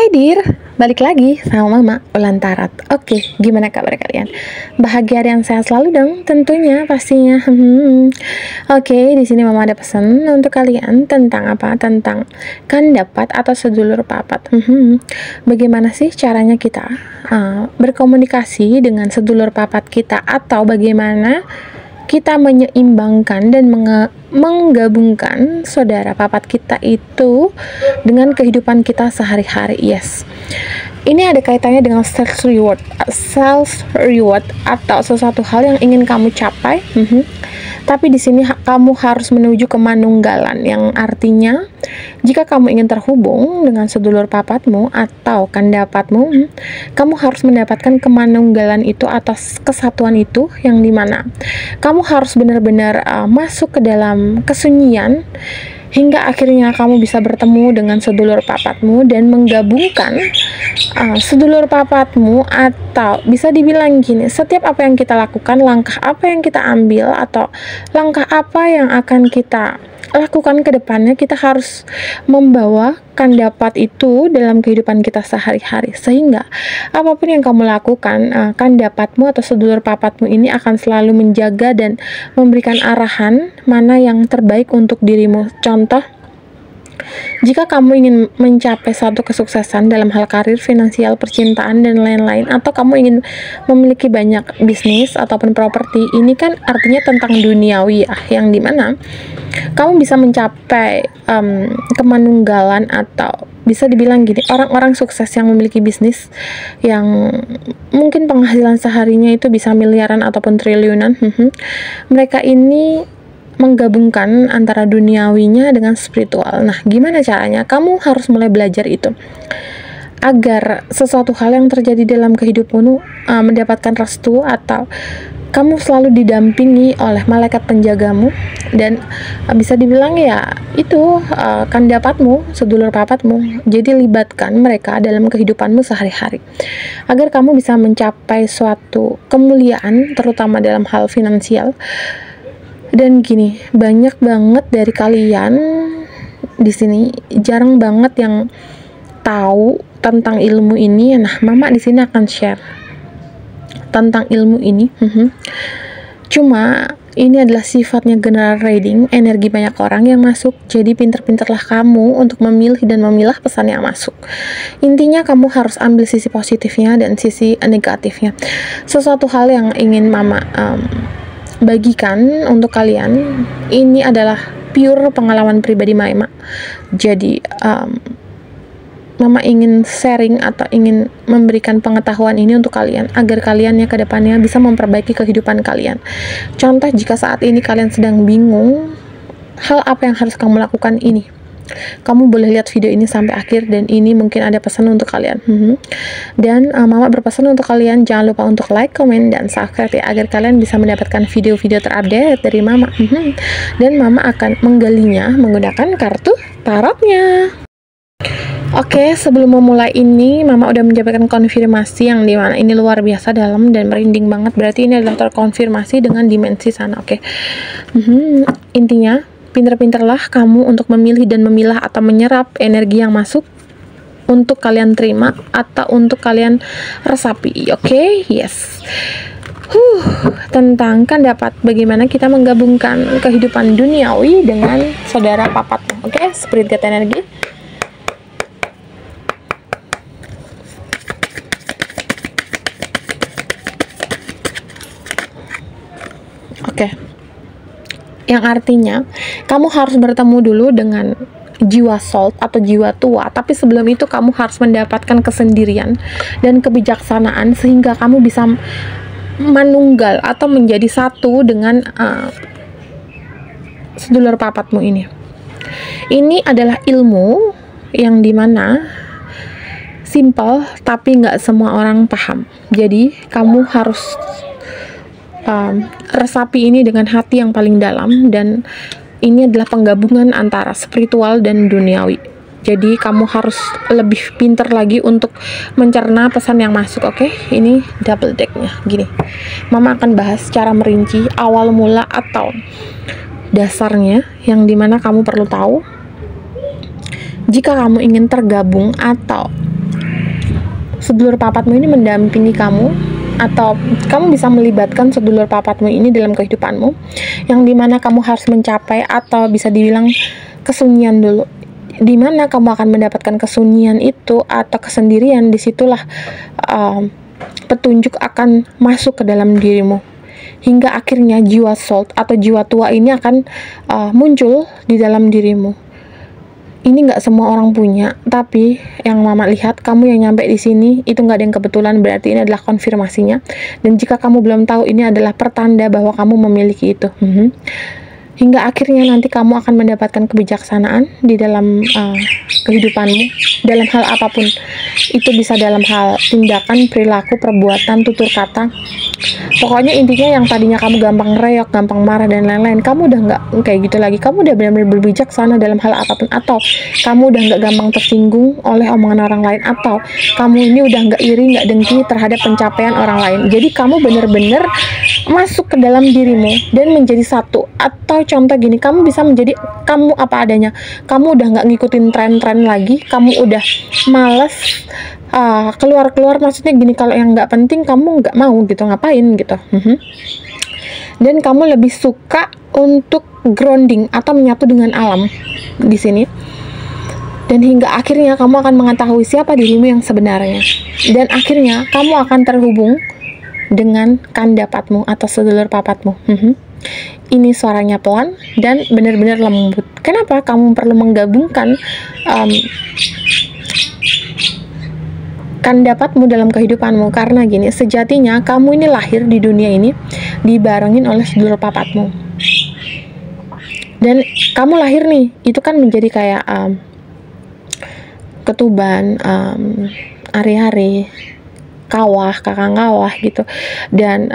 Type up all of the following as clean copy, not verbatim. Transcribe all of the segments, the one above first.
Hai dear, balik lagi sama Mama Ulan Tarot. Oke, gimana kabar kalian? Bahagia dan sehat selalu dong, tentunya pastinya. Oke, di sini Mama ada pesan untuk kalian tentang apa? Tentang kan dapat atau sedulur papat. Bagaimana sih caranya kita berkomunikasi dengan sedulur papat kita, atau bagaimana kita menyeimbangkan dan menggabungkan saudara papat kita itu dengan kehidupan kita sehari-hari. Yes, ini ada kaitannya dengan self reward atau sesuatu hal yang ingin kamu capai. Tapi di sini kamu harus menuju ke manunggalan, yang artinya jika kamu ingin terhubung dengan sedulur papatmu atau kandapatmu, kamu harus mendapatkan kemanunggalan itu atas kesatuan itu, yang dimana kamu harus benar-benar masuk ke dalam kesunyian hingga akhirnya kamu bisa bertemu dengan sedulur papatmu dan menggabungkan sedulur papatmu, atau bisa dibilang gini, setiap apa yang kita lakukan, langkah apa yang kita ambil, atau langkah apa yang akan kita lakukan ke depannya, kita harus membawa kandapat itu dalam kehidupan kita sehari-hari, sehingga apapun yang kamu lakukan, kandapatmu atau sedulur papatmu ini akan selalu menjaga dan memberikan arahan mana yang terbaik untuk dirimu. Contoh, jika kamu ingin mencapai suatu kesuksesan dalam hal karir, finansial, percintaan, dan lain-lain, atau kamu ingin memiliki banyak bisnis ataupun properti, ini kan artinya tentang duniawi ya, yang dimana kamu bisa mencapai kemanunggalan, atau bisa dibilang gini, orang-orang sukses yang memiliki bisnis yang mungkin penghasilan seharinya itu bisa miliaran ataupun triliunan, mereka ini menggabungkan antara duniawinya dengan spiritual. Nah, gimana caranya? Kamu harus mulai belajar itu agar sesuatu hal yang terjadi dalam kehidupanmu mendapatkan restu, atau kamu selalu didampingi oleh malaikat penjagamu, dan bisa dibilang ya itu kandapatmu, sedulur papatmu. Jadi libatkan mereka dalam kehidupanmu sehari-hari agar kamu bisa mencapai suatu kemuliaan, terutama dalam hal finansial. Dan gini, banyak banget dari kalian di sini jarang banget yang tahu tentang ilmu ini. Nah, Mama di sini akan share tentang ilmu ini. Cuma ini adalah sifatnya general reading, energi banyak orang yang masuk. Jadi pinter-pinterlah kamu untuk memilih dan memilah pesan yang masuk. Intinya kamu harus ambil sisi positifnya dan sisi negatifnya. Sesuatu hal yang ingin Mama bagikan untuk kalian, ini adalah pure pengalaman pribadi Mama. Jadi Mama ingin sharing atau ingin memberikan pengetahuan ini untuk kalian, agar kalian ya ke depannya bisa memperbaiki kehidupan kalian. Contoh, jika saat ini kalian sedang bingung hal apa yang harus kamu lakukan, ini kamu boleh lihat video ini sampai akhir, dan ini mungkin ada pesan untuk kalian. Dan Mama berpesan untuk kalian, jangan lupa untuk like, comment, dan subscribe ya, agar kalian bisa mendapatkan video-video terupdate dari Mama. Dan Mama akan menggalinya menggunakan kartu tarotnya. Oke, sebelum memulai ini, Mama udah menjabarkan konfirmasi yang dimana ini luar biasa dalam dan merinding banget. Berarti ini adalah terkonfirmasi dengan dimensi sana. Oke. Intinya, pinter-pinterlah kamu untuk memilih dan memilah atau menyerap energi yang masuk untuk kalian terima atau untuk kalian resapi. Oke? Yes. Tentang kan dapat bagaimana kita menggabungkan kehidupan duniawi dengan saudara papatmu. Oke? Spirit guide energi. Oke. Yang artinya kamu harus bertemu dulu dengan jiwa soul atau jiwa tua, tapi sebelum itu kamu harus mendapatkan kesendirian dan kebijaksanaan sehingga kamu bisa manunggal atau menjadi satu dengan sedulur papatmu ini. Ini adalah ilmu yang dimana simple tapi nggak semua orang paham. Jadi kamu harus resapi ini dengan hati yang paling dalam, dan ini adalah penggabungan antara spiritual dan duniawi. Jadi kamu harus lebih pinter lagi untuk mencerna pesan yang masuk. Oke? Ini double decknya gini. Mama akan bahas secara merinci awal mula atau dasarnya, yang dimana kamu perlu tahu jika kamu ingin tergabung atau sedulur papatmu ini mendampingi kamu, atau kamu bisa melibatkan sedulur papatmu ini dalam kehidupanmu, yang dimana kamu harus mencapai atau bisa dibilang kesunyian dulu. Dimana kamu akan mendapatkan kesunyian itu atau kesendirian, disitulah petunjuk akan masuk ke dalam dirimu, hingga akhirnya jiwa soul atau jiwa tua ini akan muncul di dalam dirimu. Ini nggak semua orang punya, tapi yang mama lihat kamu yang nyampe di sini itu nggak ada yang kebetulan, berarti ini adalah konfirmasinya. Dan jika kamu belum tahu, ini adalah pertanda bahwa kamu memiliki itu. Hingga akhirnya nanti kamu akan mendapatkan kebijaksanaan di dalam kehidupanmu, dalam hal apapun. Itu bisa dalam hal tindakan, perilaku, perbuatan, tutur kata. Pokoknya intinya yang tadinya kamu gampang reok, gampang marah, dan lain-lain, kamu udah nggak kayak gitu lagi. Kamu udah benar-benar berbijaksana dalam hal apapun. Atau kamu udah nggak gampang tersinggung oleh omongan orang lain. Atau kamu ini udah nggak iri, nggak dengki terhadap pencapaian orang lain. Jadi kamu benar-benar masuk ke dalam dirimu dan menjadi satu. Atau contoh gini, kamu bisa menjadi kamu apa adanya. Kamu udah nggak ngikutin tren-tren lagi. Kamu udah males keluar-keluar, maksudnya gini, kalau yang nggak penting kamu nggak mau gitu, ngapain gitu. Dan kamu lebih suka untuk grounding atau menyatu dengan alam di sini. Dan hingga akhirnya kamu akan mengetahui siapa dirimu yang sebenarnya. Dan akhirnya kamu akan terhubung dengan kandapatmu atau sedulur papatmu. Ini suaranya pelan dan benar-benar lembut. Kenapa kamu perlu menggabungkan kandapatmu dalam kehidupanmu? Karena gini, sejatinya kamu ini lahir di dunia ini dibarengin oleh sedulur papatmu. Dan kamu lahir nih, itu kan menjadi kayak ketuban, ari-ari, kawah, kakang kawah gitu, dan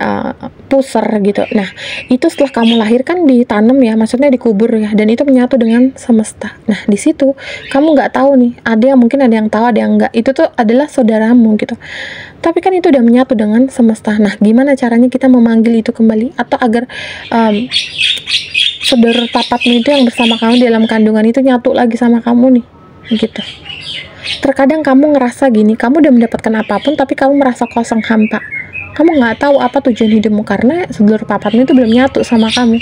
puser gitu. Nah, itu setelah kamu lahir kan ditanam ya, maksudnya dikubur ya, dan itu menyatu dengan semesta. Nah, di situ kamu nggak tahu nih, mungkin ada yang tahu, ada yang nggak. Itu tuh adalah saudaramu gitu. Tapi kan itu udah menyatu dengan semesta. Nah, gimana caranya kita memanggil itu kembali, atau agar saudara papatmu itu yang bersama kamu dalam kandungan itu nyatu lagi sama kamu nih, gitu. Terkadang kamu ngerasa gini, kamu udah mendapatkan apapun tapi kamu merasa kosong, hampa. Kamu nggak tahu apa tujuan hidupmu karena sedulur papatmu itu belum nyatu sama kamu,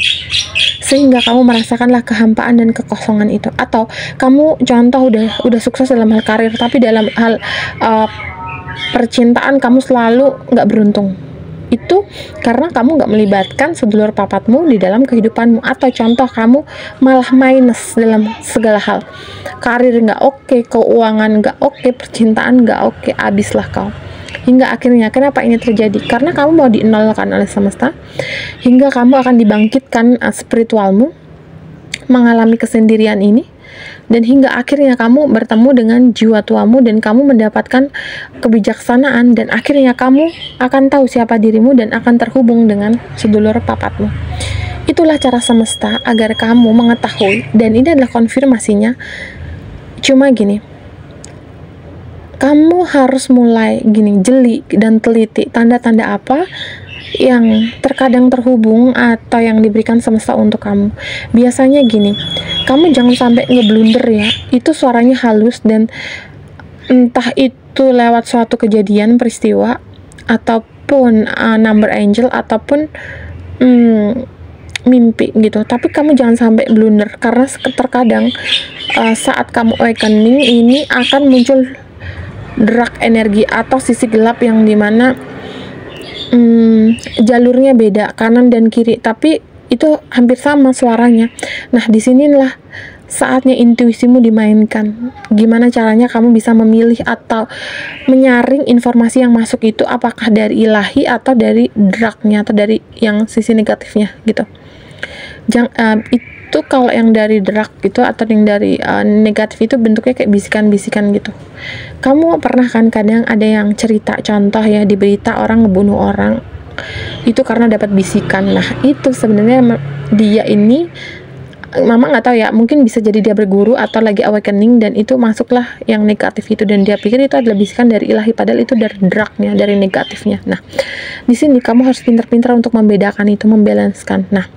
sehingga kamu merasakanlah kehampaan dan kekosongan itu. Atau kamu contoh udah sukses dalam hal karir, tapi dalam hal percintaan kamu selalu nggak beruntung. Itu karena kamu nggak melibatkan sedulur papatmu di dalam kehidupanmu. Atau contoh kamu malah minus dalam segala hal, karir nggak oke, keuangan nggak oke, percintaan nggak oke, abislah kau. Hingga akhirnya kenapa ini terjadi? Karena kamu mau dinolkan oleh semesta, hingga kamu akan dibangkitkan spiritualmu mengalami kesendirian ini. Dan hingga akhirnya kamu bertemu dengan jiwa tuamu dan kamu mendapatkan kebijaksanaan, dan akhirnya kamu akan tahu siapa dirimu dan akan terhubung dengan sedulur papatmu. Itulah cara semesta agar kamu mengetahui, dan ini adalah konfirmasinya. Cuma gini, kamu harus mulai gini, jeli dan teliti tanda-tanda apa yang terkadang terhubung atau yang diberikan semesta untuk kamu. Biasanya gini, kamu jangan sampai ngeblunder ya, itu suaranya halus, dan entah itu lewat suatu kejadian, peristiwa, ataupun number angel, ataupun mimpi gitu. Tapi kamu jangan sampai blunder, karena terkadang saat kamu awakening ini akan muncul dark energi atau sisi gelap yang dimana jalurnya beda, kanan dan kiri, tapi itu hampir sama suaranya. Nah, disinilah saatnya intuisimu dimainkan. Gimana caranya kamu bisa memilih atau menyaring informasi yang masuk itu, apakah dari ilahi atau dari darknya, atau dari yang sisi negatifnya gitu. Itu kalau yang dari dark gitu atau yang dari negatif itu bentuknya kayak bisikan-bisikan gitu. Kamu pernah kan kadang ada yang cerita, contoh ya, di berita orang ngebunuh orang itu karena dapat bisikan. Nah, itu sebenarnya dia ini, mama nggak tahu ya, mungkin bisa jadi dia berguru atau lagi awakening, dan itu masuklah yang negatif itu, dan dia pikir itu adalah bisikan dari ilahi, padahal itu dari darknya, dari negatifnya. Nah, di sini kamu harus pintar-pintar untuk membedakan itu, membalanskan. Nah,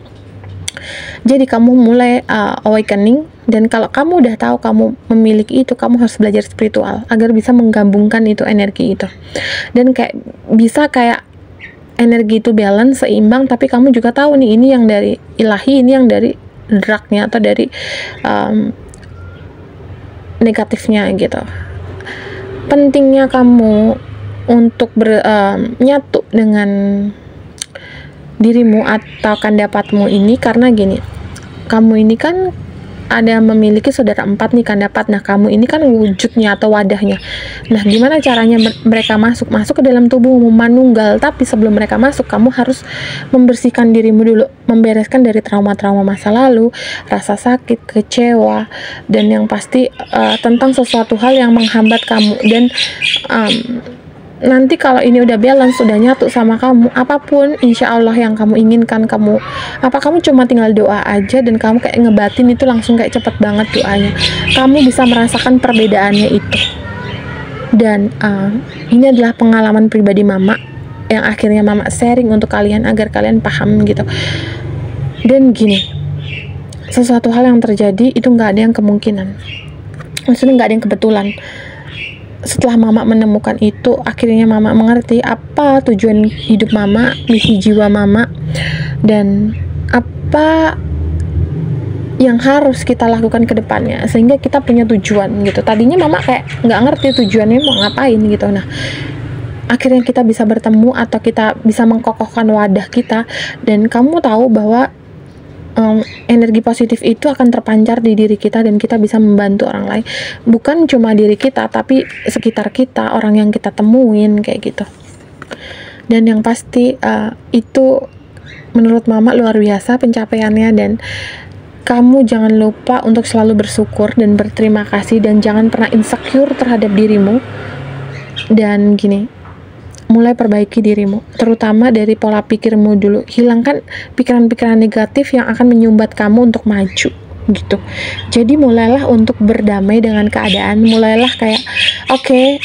Jadi kamu mulai awakening, dan kalau kamu udah tahu kamu memiliki itu, kamu harus belajar spiritual agar bisa menggabungkan itu energi itu, dan kayak bisa kayak energi itu balance, seimbang, tapi kamu juga tahu nih, ini yang dari ilahi, ini yang dari dragnya atau dari negatifnya gitu. Pentingnya kamu untuk nyatu dengan dirimu atau kandapatmu ini karena gini, kamu ini kan ada memiliki saudara 4 nih kandapat. Nah, kamu ini kan wujudnya atau wadahnya. Nah, gimana caranya mereka masuk ke dalam tubuhmu, manunggal. Tapi sebelum mereka masuk, kamu harus membersihkan dirimu dulu, membereskan dari trauma-trauma masa lalu, rasa sakit, kecewa, dan yang pasti tentang sesuatu hal yang menghambat kamu. Dan nanti kalau ini udah balance, udah nyatu sama kamu, apapun insya Allah yang kamu inginkan, kamu cuma tinggal doa aja, dan kamu kayak ngebatin itu langsung kayak cepet banget doanya. Kamu bisa merasakan perbedaannya itu. Dan ini adalah pengalaman pribadi mama yang akhirnya mama sharing untuk kalian agar kalian paham gitu. Dan gini, sesuatu hal yang terjadi itu nggak ada yang kemungkinan, maksudnya nggak ada yang kebetulan. Setelah mama menemukan itu, akhirnya mama mengerti apa tujuan hidup mama, misi jiwa mama, dan apa yang harus kita lakukan ke depannya, sehingga kita punya tujuan gitu. Tadinya mama kayak nggak ngerti tujuannya mau ngapain gitu. Nah, akhirnya kita bisa bertemu atau kita bisa mengkokohkan wadah kita, dan kamu tahu bahwa energi positif itu akan terpancar di diri kita, dan kita bisa membantu orang lain, bukan cuma diri kita tapi sekitar kita, orang yang kita temuin kayak gitu. Dan yang pasti itu menurut mama luar biasa pencapaiannya, dan kamu jangan lupa untuk selalu bersyukur dan berterima kasih, dan jangan pernah insecure terhadap dirimu. Dan gini, mulai perbaiki dirimu, terutama dari pola pikirmu dulu. Hilangkan pikiran-pikiran negatif yang akan menyumbat kamu untuk maju gitu. Jadi mulailah untuk berdamai dengan keadaan. Mulailah kayak oke,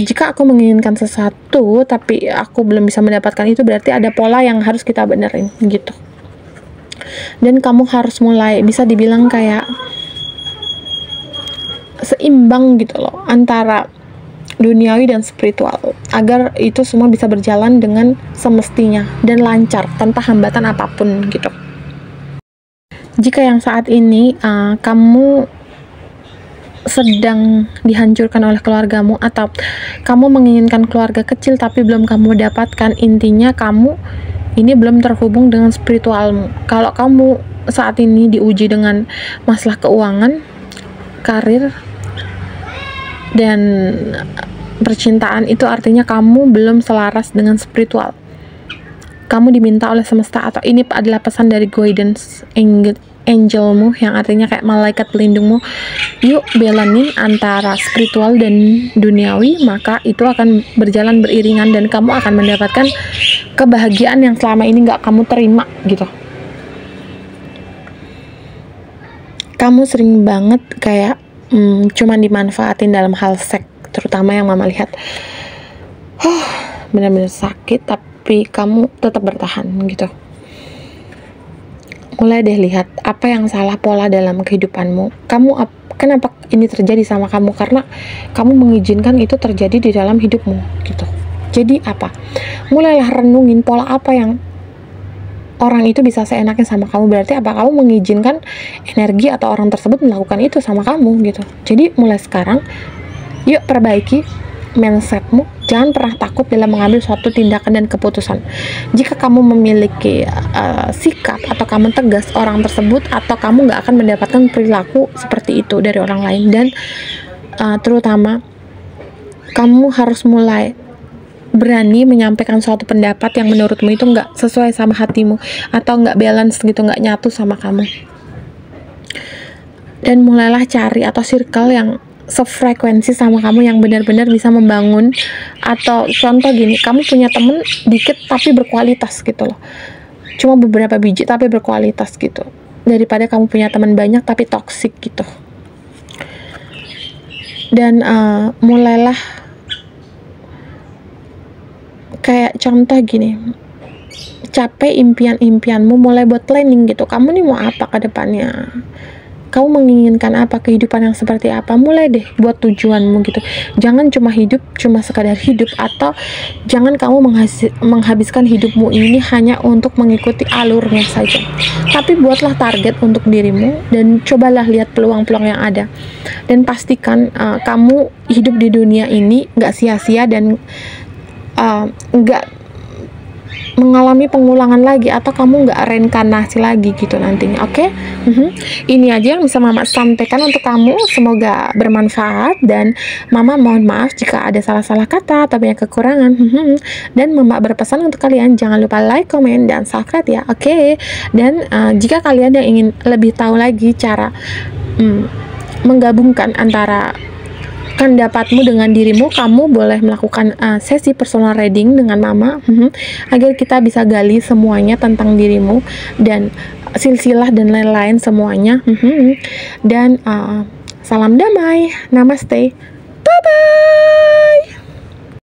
jika aku menginginkan sesuatu tapi aku belum bisa mendapatkan itu, berarti ada pola yang harus kita benerin gitu. Dan kamu harus mulai bisa dibilang kayak seimbang gitu loh antara duniawi dan spiritual, agar itu semua bisa berjalan dengan semestinya dan lancar tanpa hambatan apapun gitu. Jika yang saat ini kamu sedang dihancurkan oleh keluargamu, atau kamu menginginkan keluarga kecil tapi belum kamu dapatkan, intinya kamu ini belum terhubung dengan spiritualmu. Kalau kamu saat ini diuji dengan masalah keuangan, karir, dan percintaan, itu artinya kamu belum selaras dengan spiritual. Kamu diminta oleh semesta, atau ini adalah pesan dari guidance angelmu, yang artinya kayak malaikat pelindungmu, yuk balanin antara spiritual dan duniawi, maka itu akan berjalan beriringan, dan kamu akan mendapatkan kebahagiaan yang selama ini gak kamu terima gitu. Kamu sering banget kayak cuman dimanfaatin dalam hal seks, terutama yang mama lihat. Benar-benar sakit, tapi kamu tetap bertahan gitu. Mulai deh lihat apa yang salah pola dalam kehidupanmu. Kenapa ini terjadi sama kamu? Karena kamu mengizinkan itu terjadi di dalam hidupmu gitu. Jadi apa? Mulailah renungin pola apa yang orang itu bisa seenaknya sama kamu. Berarti apa? Kamu mengizinkan energi atau orang tersebut melakukan itu sama kamu gitu. Jadi mulai sekarang, yuk perbaiki mindsetmu. Jangan pernah takut dalam mengambil suatu tindakan dan keputusan. Jika kamu memiliki sikap atau kamu tegas orang tersebut, atau kamu gak akan mendapatkan perilaku seperti itu dari orang lain. Dan terutama kamu harus mulai berani menyampaikan suatu pendapat yang menurutmu itu nggak sesuai sama hatimu, atau nggak balance gitu, nggak nyatu sama kamu. Dan mulailah cari atau circle yang sefrekuensi sama kamu, yang benar-benar bisa membangun. Atau contoh gini, kamu punya temen dikit tapi berkualitas gitu loh, cuma beberapa biji tapi berkualitas gitu, daripada kamu punya teman banyak tapi toksik gitu. Dan mulailah kayak contoh gini, capai impian-impianmu, mulai buat planning gitu. Kamu nih mau apa ke depannya? Kamu menginginkan apa, kehidupan yang seperti apa? Mulai deh buat tujuanmu gitu. Jangan cuma hidup, cuma sekadar hidup, atau jangan kamu menghabiskan hidupmu ini hanya untuk mengikuti alurnya saja. Tapi buatlah target untuk dirimu dan cobalah lihat peluang-peluang yang ada. Dan pastikan kamu hidup di dunia ini nggak sia-sia dan nggak mengalami pengulangan lagi, atau kamu nggak reinkarnasi lagi gitu nantinya. Oke? Ini aja yang bisa mama sampaikan untuk kamu, semoga bermanfaat, dan mama mohon maaf jika ada salah-salah kata atau banyak kekurangan. Dan mama berpesan untuk kalian jangan lupa like, komen, dan subscribe ya. Oke? Dan jika kalian yang ingin lebih tahu lagi cara menggabungkan antara pendapatmu dengan dirimu, kamu boleh melakukan sesi personal reading dengan mama, agar kita bisa gali semuanya tentang dirimu dan silsilah dan lain-lain semuanya. Dan salam damai, namaste, bye bye.